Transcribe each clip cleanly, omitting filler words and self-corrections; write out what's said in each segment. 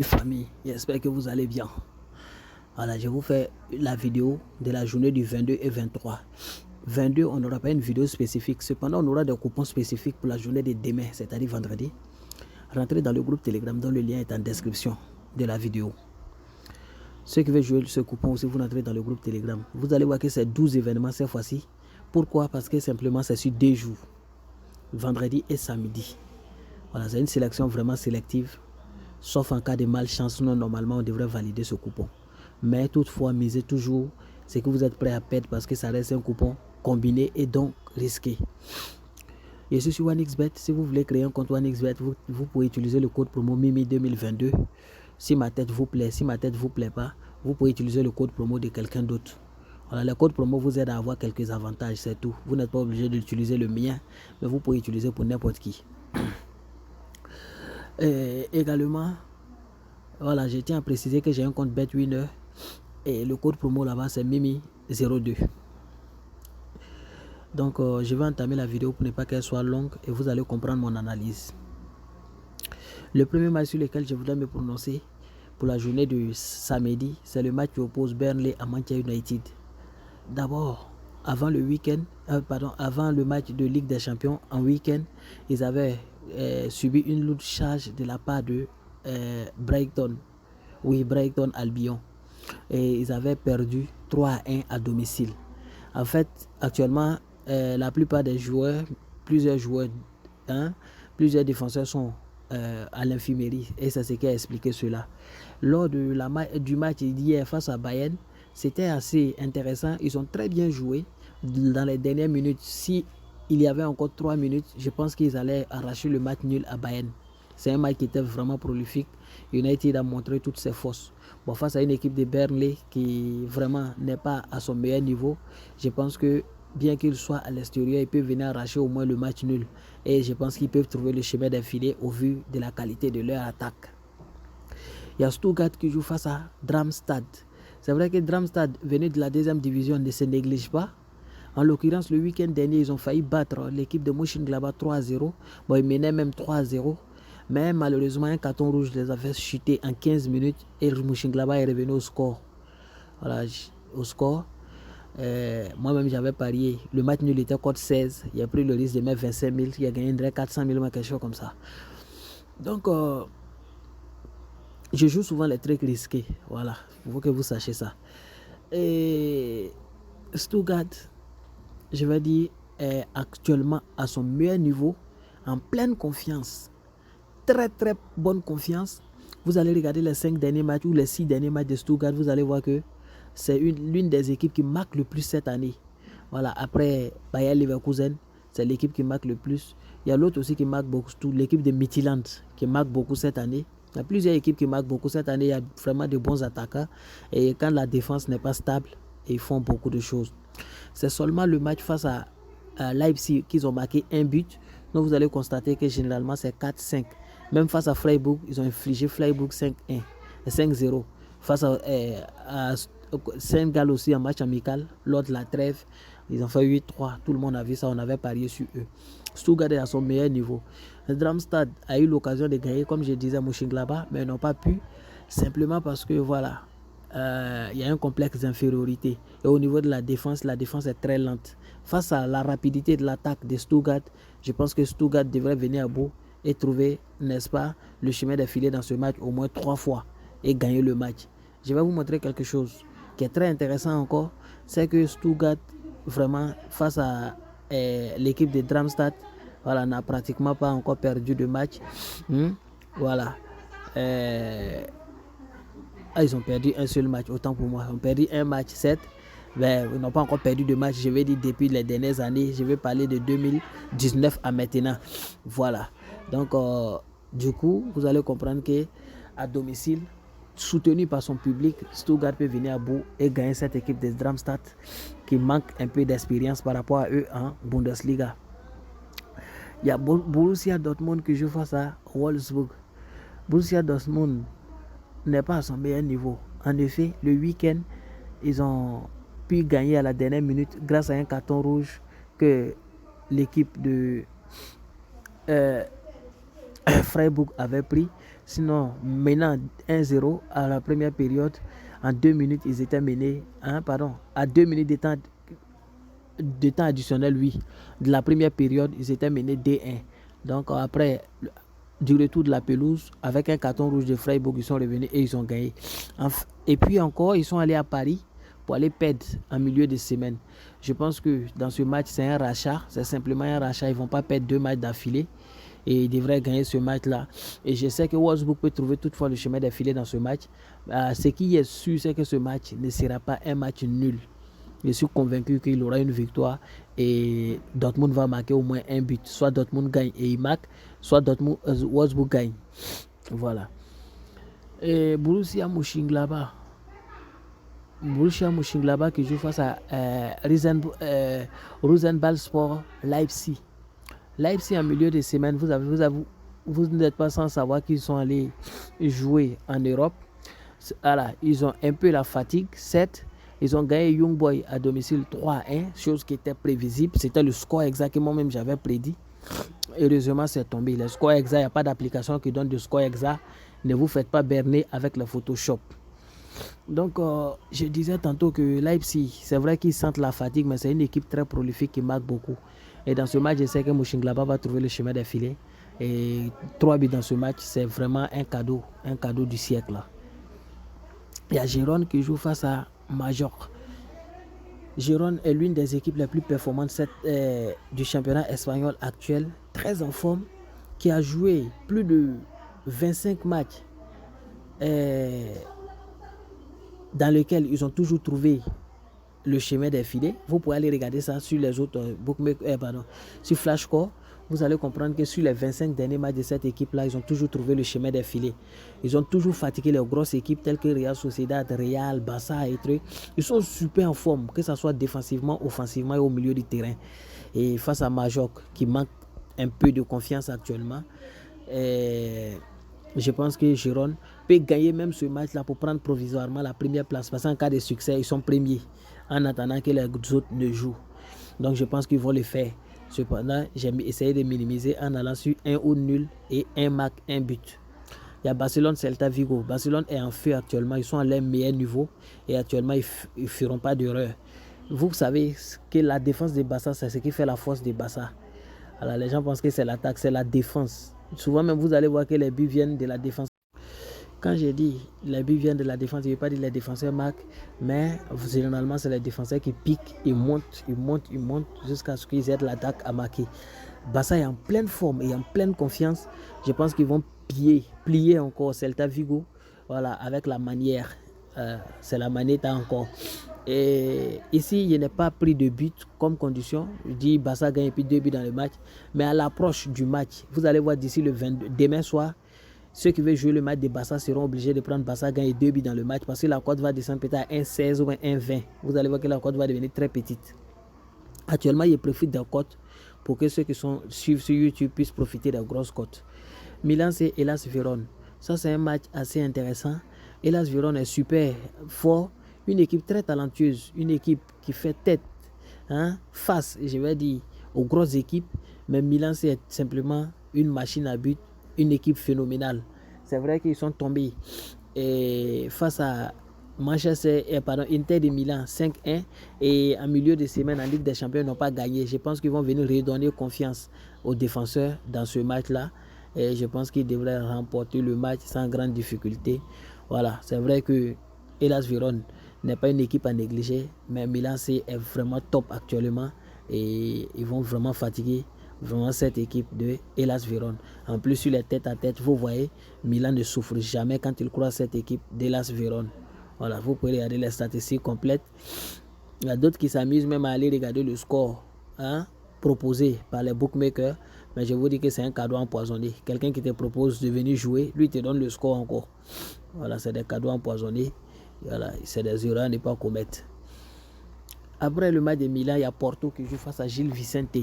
Famille, j'espère que vous allez bien. Voilà, je vous fais la vidéo de la journée du 22 et 23. 22, on n'aura pas une vidéo spécifique. Cependant, on aura des coupons spécifiques pour la journée de demain, c'est-à-dire vendredi. Rentrez dans le groupe Telegram dont le lien est en description de la vidéo. Ceux qui veulent jouer ce coupon aussi, vous rentrez dans le groupe Telegram. Vous allez voir que c'est 12 événements cette fois-ci. Pourquoi? Parce que simplement c'est sur 2 jours, vendredi et samedi. Voilà, c'est une sélection vraiment sélective. Sauf en cas de malchance, sinon normalement on devrait valider ce coupon. Mais toutefois, misez toujours ce que vous êtes prêt à perdre parce que ça reste un coupon combiné et donc risqué. Je suis sur OneXBet. Si vous voulez créer un compte OneXBet, vous pouvez utiliser le code promo MIMI 2022. Si ma tête vous plaît, si ma tête vous plaît pas, vous pouvez utiliser le code promo de quelqu'un d'autre. Voilà, le code promo vous aide à avoir quelques avantages, c'est tout. Vous n'êtes pas obligé d'utiliser le mien, mais vous pouvez utiliser pour n'importe qui. Également, voilà, je tiens à préciser que j'ai un compte BetWinner et le code promo là-bas c'est Mimi02. Donc je vais entamer la vidéo pour ne pas qu'elle soit longue et vous allez comprendre mon analyse. Le premier match sur lequel je voudrais me prononcer pour la journée de samedi, c'est le match qui oppose Burnley à Manchester United. D'abord, avant le week-end, avant le match de Ligue des Champions en week-end, ils avaient subi une lourde charge de la part de Brighton Albion. Et ils avaient perdu 3-1 à domicile. En fait, actuellement, la plupart des joueurs, plusieurs défenseurs sont à l'infirmerie. Et c'est ce qui a expliqué cela. Lors du match d'hier face à Bayern, c'était assez intéressant. Ils ont très bien joué dans les dernières minutes. Si il y avait encore 3 minutes, je pense qu'ils allaient arracher le match nul à Bayern. C'est un match qui était vraiment prolifique. United a montré toutes ses forces. Bon, face à une équipe de Burnley qui vraiment n'est pas à son meilleur niveau, je pense que bien qu'il soit à l'extérieur, ils peuvent venir arracher au moins le match nul. Et je pense qu'ils peuvent trouver le chemin d'un filet au vu de la qualité de leur attaque. Il y a Stuttgart qui joue face à Darmstadt. C'est vrai que Darmstadt, venu de la deuxième division, ne se néglige pas. En l'occurrence, le week-end dernier, ils ont failli battre l'équipe de Mönchengladbach 3-0. Bon, ils menaient même 3-0. Mais malheureusement, un carton rouge les a fait chuter en 15 minutes et Mönchengladbach est revenu au score. Voilà, au score. Moi-même, j'avais parié. Le match nul était cote 16. Il a pris le risque de mettre 25 000. Il a gagné 400 000, quelque chose comme ça. Donc, je joue souvent les trucs risqués. Voilà, il faut que vous sachiez ça. Et Stuttgart, je vais dire, est actuellement à son meilleur niveau, en pleine confiance. Très très bonne confiance. Vous allez regarder les 5 derniers matchs ou les 6 derniers matchs de Stuttgart, vous allez voir que c'est l'une des équipes qui marque le plus cette année. Voilà, après Bayer Leverkusen, c'est l'équipe qui marque le plus. Il y a l'autre aussi qui marque beaucoup, l'équipe de Midtjylland qui marque beaucoup cette année. Il y a plusieurs équipes qui marquent beaucoup cette année. Il y a vraiment de bons attaquants. Et quand la défense n'est pas stable, ils font beaucoup de choses. C'est seulement le match face à Leipzig qu'ils ont marqué un but. Donc vous allez constater que généralement c'est 4-5. Même face à Freiburg, ils ont infligé Freiburg 5-1, 5-0. Face à Saint-Gall aussi en match amical, lors de la trêve, ils ont fait 8-3. Tout le monde a vu ça, on avait parié sur eux. Stuttgart est à son meilleur niveau. Darmstadt a eu l'occasion de gagner, comme je disais, Mönchengladbach, mais ils n'ont pas pu, simplement parce que voilà, il y a un complexe d'infériorité. Et au niveau de la défense est très lente. Face à la rapidité de l'attaque de Stuttgart, je pense que Stuttgart devrait venir à bout et trouver, n'est-ce pas, le chemin des filets dans ce match au moins 3 fois et gagner le match. Je vais vous montrer quelque chose qui est très intéressant encore, c'est que Stuttgart, vraiment, face à l'équipe de Darmstadt, voilà, n'a pratiquement pas encore perdu de match. Voilà. Ils ont perdu un seul match, autant pour moi. Ils ont perdu un match, 7. Mais ils n'ont pas encore perdu de match, je vais dire depuis les dernières années. Je vais parler de 2019 à maintenant. Voilà. Donc, du coup, vous allez comprendre qu'à domicile, soutenu par son public, Stuttgart peut venir à bout et gagner cette équipe de Darmstadt qui manque un peu d'expérience par rapport à eux en Bundesliga. Il y a Borussia Dortmund qui joue face à Wolfsburg. Borussia Dortmund n'est pas à son meilleur niveau. En effet, le week-end, ils ont pu gagner à la dernière minute grâce à un carton rouge que l'équipe de Freiburg avait pris. Sinon, menant 1-0 à la première période, en 2 minutes, ils étaient menés, à 2 minutes de temps additionnel, oui, de la première période, ils étaient menés 2-1. Donc après, du retour de la pelouse, avec un carton rouge de Freiburg, ils sont revenus et ils ont gagné. Et puis encore, ils sont allés à Paris pour aller perdre en milieu de semaine. Je pense que dans ce match, c'est un rachat, c'est simplement un rachat. Ils ne vont pas perdre 2 matchs d'affilée et ils devraient gagner ce match-là. Et je sais que Wolfsburg peut trouver toutefois le chemin d'affilée dans ce match. Ce qui est sûr, c'est que ce match ne sera pas un match nul. Je suis convaincu qu'il aura une victoire et Dortmund va marquer au moins un but. Soit Dortmund gagne et il marque, soit Wolfsburg gagne. Voilà. Et Borussia Mönchengladbach. Borussia Mönchengladbach qui joue face à Rosenball Sport Leipzig. Leipzig en milieu de semaine, vous n'êtes pas sans savoir qu'ils sont allés jouer en Europe. Voilà, ils ont un peu la fatigue, 7. Ils ont gagné Young Boy à domicile 3-1, chose qui était prévisible. C'était le score exact que moi-même j'avais prédit. Heureusement, c'est tombé. Le score exact, il n'y a pas d'application qui donne le score exact. Ne vous faites pas berner avec le Photoshop. Donc, je disais tantôt que Leipzig, c'est vrai qu'ils sentent la fatigue, mais c'est une équipe très prolifique qui marque beaucoup. Et dans ce match, je sais que Mönchengladbach va trouver le chemin des filets. Et 3 buts dans ce match, c'est vraiment un cadeau du siècle. Là. Il y a Gérone qui joue face à Majorque. Gérone est l'une des équipes les plus performantes du championnat espagnol actuel, très en forme, qui a joué plus de 25 matchs dans lesquels ils ont toujours trouvé le chemin des filets. Vous pouvez aller regarder ça sur les autres sur Flashcore. Vous allez comprendre que sur les 25 derniers matchs de cette équipe-là, ils ont toujours trouvé le chemin des filets. Ils ont toujours fatigué les grosses équipes telles que Real Sociedad, Real, Barça et trucs. Ils sont super en forme, que ce soit défensivement, offensivement et au milieu du terrain. Et face à Majorque, qui manque un peu de confiance actuellement, je pense que Gérone peut gagner même ce match-là pour prendre provisoirement la première place. Parce qu'en cas de succès, ils sont premiers en attendant que les autres ne jouent. Donc je pense qu'ils vont le faire. Cependant, j'ai essayé de minimiser en allant sur un ou nul et un but. Il y a Barcelone, Celta Vigo. Barcelone est en feu actuellement. Ils sont à leur meilleur niveau et actuellement, ils ne feront pas d'erreur. Vous savez que la défense de Barça, c'est ce qui fait la force de Barça. Alors les gens pensent que c'est l'attaque, c'est la défense. Souvent même, vous allez voir que les buts viennent de la défense. Quand j'ai dit les buts viennent de la défense, je ne vais pas dire les défenseurs marquent, mais généralement, c'est les défenseurs qui piquent, ils montent jusqu'à ce qu'ils aient l'attaque à marquer. Barça est en pleine forme et en pleine confiance. Je pense qu'ils vont plier encore Celta Vigo, voilà, avec la manière. C'est la manetta encore. Et ici, je n'ai pas pris de but comme condition. Je dis Barça gagne et puis 2 buts dans le match. Mais à l'approche du match, vous allez voir d'ici le 22, demain soir, ceux qui veulent jouer le match de Barça seront obligés de prendre Barça gagne 2 buts dans le match parce que la cote va descendre peut-être à 1,16 ou 1,20. Vous allez voir que la cote va devenir très petite. Actuellement, je profite des cotes pour que ceux qui suivent sur YouTube puissent profiter des grosses cotes. Milan, c'est Hellas Vérone. Ça, c'est un match assez intéressant. Hellas Vérone est super fort. Une équipe très talentueuse. Une équipe qui fait tête face, je vais dire, aux grosses équipes. Mais Milan, c'est simplement une machine à but. Une équipe phénoménale. C'est vrai qu'ils sont tombés face à Inter de Milan 5-1 et en milieu de semaine en Ligue des Champions, ils n'ont pas gagné. Je pense qu'ils vont venir redonner confiance aux défenseurs dans ce match-là et je pense qu'ils devraient remporter le match sans grande difficulté. Voilà, c'est vrai que Hellas Vérone n'est pas une équipe à négliger, mais Milan est vraiment top actuellement et ils vont vraiment fatiguer vraiment cette équipe de Hellas Vérone. En plus, sur les têtes à tête, vous voyez, Milan ne souffre jamais quand il croise cette équipe d'Hellas Vérone. Voilà, vous pouvez regarder les statistiques complètes. Il y a d'autres qui s'amusent même à aller regarder le score proposé par les bookmakers. Mais je vous dis que c'est un cadeau empoisonné. Quelqu'un qui te propose de venir jouer, lui te donne le score encore. Voilà, c'est des cadeaux empoisonnés. Voilà, c'est des erreurs à ne pas commettre. Après le match de Milan, il y a Porto qui joue face à Gil Vicente.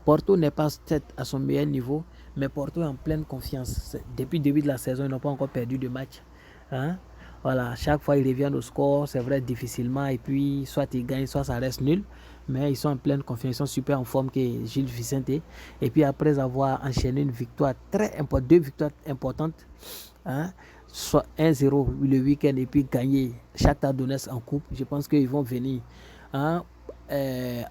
Porto n'est pas à son meilleur niveau, mais Porto est en pleine confiance. Depuis le début de la saison, ils n'ont pas encore perdu de match. Voilà, chaque fois ils reviennent au score, c'est vrai, difficilement, et puis soit ils gagnent, soit ça reste nul. Mais ils sont en pleine confiance, ils sont super en forme que Gil Vicente. Et puis après avoir enchaîné une victoire deux victoires importantes hein, soit 1-0 le week-end et puis gagner Shakhtar Donetsk en coupe, je pense qu'ils vont venir, hein,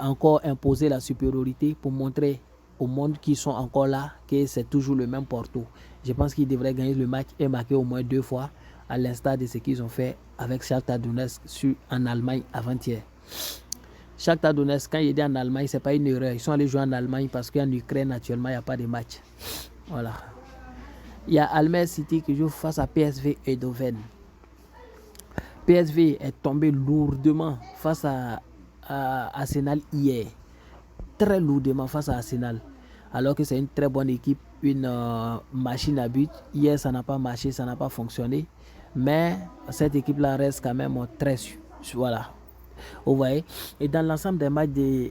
encore imposer la supériorité pour montrer au monde qui sont encore là que c'est toujours le même Porto. Je pense qu'ils devraient gagner le match et marquer au moins 2 fois, à l'instar de ce qu'ils ont fait avec Shakhtar Donetsk en Allemagne avant-hier. Shakhtar Donetsk, quand il est en Allemagne, ce n'est pas une erreur. Ils sont allés jouer en Allemagne parce qu'en Ukraine, actuellement, il n'y a pas de match. Voilà. Il y a Almer City qui joue face à PSV Eindhoven. PSV est tombé lourdement face à Arsenal hier. Très lourdement face à Arsenal. Alors que c'est une très bonne équipe, une machine à but. Hier, ça n'a pas marché, ça n'a pas fonctionné. Mais cette équipe-là reste quand même très... Voilà. Vous voyez. Et dans l'ensemble des matchs de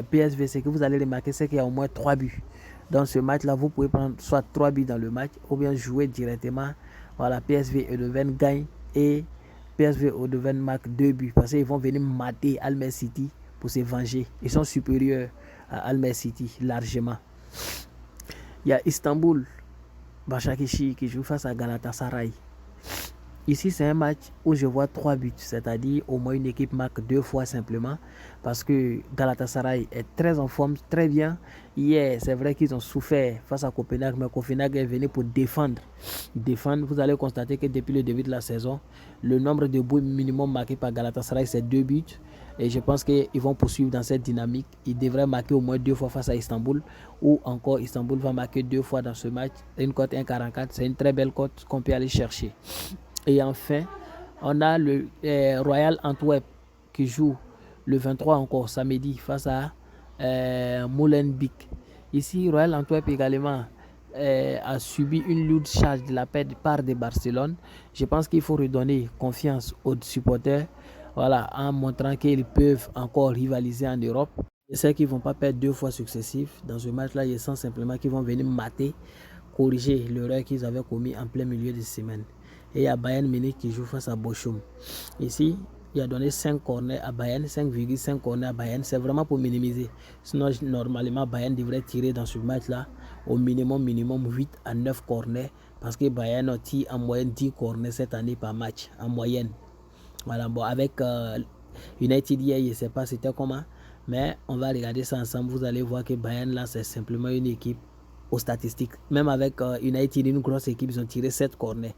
PSV, ce que vous allez remarquer, c'est qu'il y a au moins 3 buts. Dans ce match-là, vous pouvez prendre soit 3 buts dans le match ou bien jouer directement. Voilà, PSV Eindhoven gagne et PSV Eindhoven marque 2 buts parce qu'ils vont venir mater Almer City pour se venger. Ils sont supérieurs à Almer City largement. Il y a Istanbul, Başakşehir qui joue face à Galatasaray. Ici, c'est un match où je vois 3 buts, c'est-à-dire au moins une équipe marque 2 fois simplement, parce que Galatasaray est très en forme, très bien. Hier, c'est vrai qu'ils ont souffert face à Copenhague, mais Copenhague est venu pour défendre. Vous allez constater que depuis le début de la saison, le nombre de buts minimum marqués par Galatasaray, c'est 2 buts. Et je pense qu'ils vont poursuivre dans cette dynamique. Ils devraient marquer au moins 2 fois face à Istanbul, ou encore Istanbul va marquer 2 fois dans ce match. Une cote 1,44, c'est une très belle cote qu'on peut aller chercher. Et enfin, on a le Royal Antwerp qui joue le 23 encore samedi face à Molenbeek. Ici, Royal Antwerp également a subi une lourde charge de la part de Barcelone. Je pense qu'il faut redonner confiance aux supporters, voilà, en montrant qu'ils peuvent encore rivaliser en Europe. Je sais qu'ils ne vont pas perdre 2 fois successifs. Dans ce match-là, je sens simplement qu'ils vont venir mater, corriger l'erreur qu'ils avaient commis en plein milieu de semaine. Et il y a Bayern Munich qui joue face à Bochum. Ici, il a donné 5 corners à Bayern, 5,5 corners à Bayern. C'est vraiment pour minimiser. Sinon, normalement, Bayern devrait tirer dans ce match-là au minimum 8 à 9 corners. Parce que Bayern a tiré en moyenne 10 corners cette année par match, en moyenne. Voilà, bon, avec United hier, je ne sais pas c'était comment. Mais on va regarder ça ensemble. Vous allez voir que Bayern, là, c'est simplement une équipe aux statistiques. Même avec United, une grosse équipe, ils ont tiré 7 corners.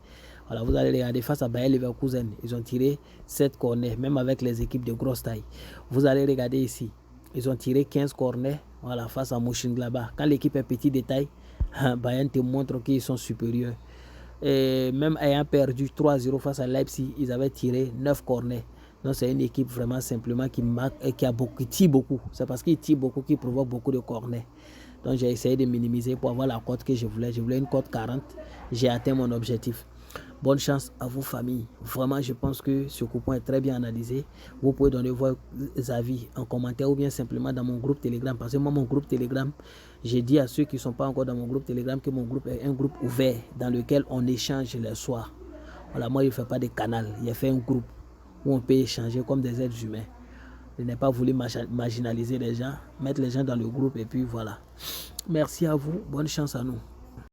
Voilà, vous allez regarder face à Bayer Leverkusen, ils ont tiré 7 corners, même avec les équipes de grosse taille. Vous allez regarder ici, ils ont tiré 15 corners, voilà, face à Mönchengladbach. Quand l'équipe est petite de taille, Bayern te montre qu'ils sont supérieurs. Et même ayant perdu 3-0 face à Leipzig, ils avaient tiré 9 corners. Donc c'est une équipe vraiment simplement qui marque et qui tire beaucoup. C'est parce qu'ils tirent beaucoup qu'ils provoquent beaucoup de corners. Donc j'ai essayé de minimiser pour avoir la cote que je voulais. Je voulais une cote 40. J'ai atteint mon objectif. Bonne chance à vos familles. Vraiment, je pense que ce coupon est très bien analysé. Vous pouvez donner vos avis en commentaire ou bien simplement dans mon groupe Telegram. Parce que moi, mon groupe Telegram, j'ai dit à ceux qui ne sont pas encore dans mon groupe Telegram que mon groupe est un groupe ouvert dans lequel on échange les soirs. Voilà, moi, je ne fais pas de canal. J'ai fait un groupe où on peut échanger comme des êtres humains. Je n'ai pas voulu marginaliser les gens, mettre les gens dans le groupe et puis voilà. Merci à vous. Bonne chance à nous.